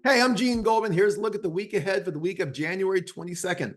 Hey, I'm Gene Goldman. Here's a look at the week ahead for the week of January 22nd.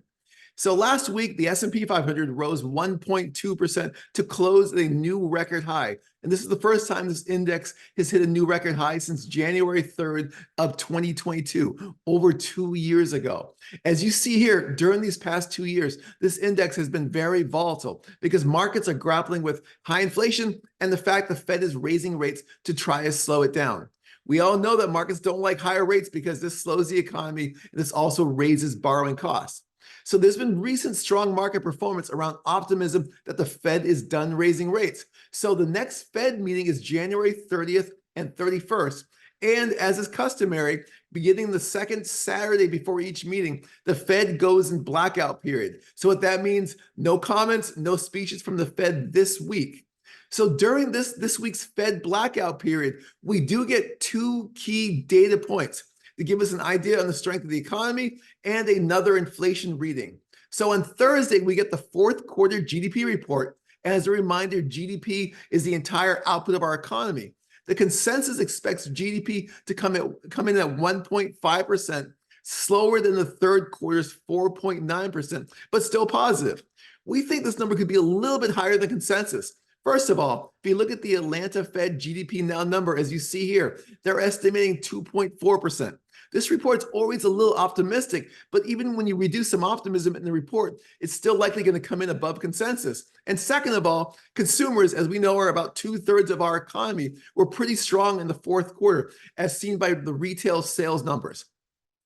So last week, the S&P 500 rose 1.2% to close at a new record high. And this is the first time this index has hit a new record high since January 3rd of 2022, over 2 years ago. As you see here, during these past 2 years, this index has been very volatile because markets are grappling with high inflation and the fact the Fed is raising rates to try to slow it down. We all know that markets don't like higher rates because this slows the economy and this also raises borrowing costs. So there's been recent strong market performance around optimism that the Fed is done raising rates. So the next Fed meeting is January 30th and 31st. And as is customary, beginning the second Saturday before each meeting, the Fed goes in blackout period. So what that means, no comments, no speeches from the Fed this week. So during this week's Fed blackout period, we do get two key data points to give us an idea on the strength of the economy and another inflation reading. So on Thursday, we get the fourth quarter GDP report. As a reminder, GDP is the entire output of our economy. The consensus expects GDP to come in at 1.5%, slower than the third quarter's 4.9%, but still positive. We think this number could be a little bit higher than consensus. First of all, if you look at the Atlanta Fed GDP Now number, as you see here, they're estimating 2.4%. This report's always a little optimistic, but even when you reduce some optimism in the report, it's still likely going to come in above consensus. And second of all, consumers, as we know, are about 2/3 of our economy, were pretty strong in the fourth quarter, as seen by the retail sales numbers.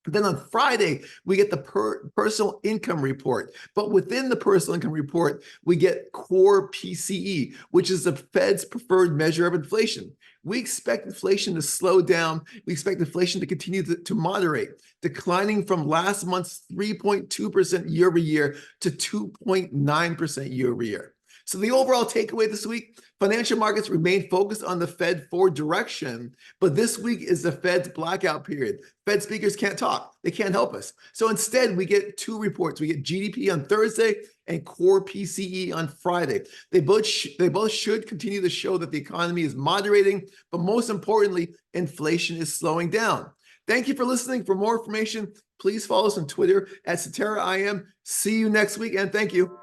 Then on Friday, we get the personal income report. But within the personal income report, we get core PCE, which is the Fed's preferred measure of inflation. We expect inflation to slow down. We expect inflation to continue to moderate, declining from last month's 3.2% year over year to 2.9% year over year. So the overall takeaway this week, financial markets remain focused on the Fed for direction, but this week is the Fed's blackout period. Fed speakers can't talk. They can't help us. So instead, we get two reports. We get GDP on Thursday and core PCE on Friday. They both should continue to show that the economy is moderating, but most importantly, inflation is slowing down. Thank you for listening. For more information, please follow us on Twitter at CeteraIM. See you next week, and thank you.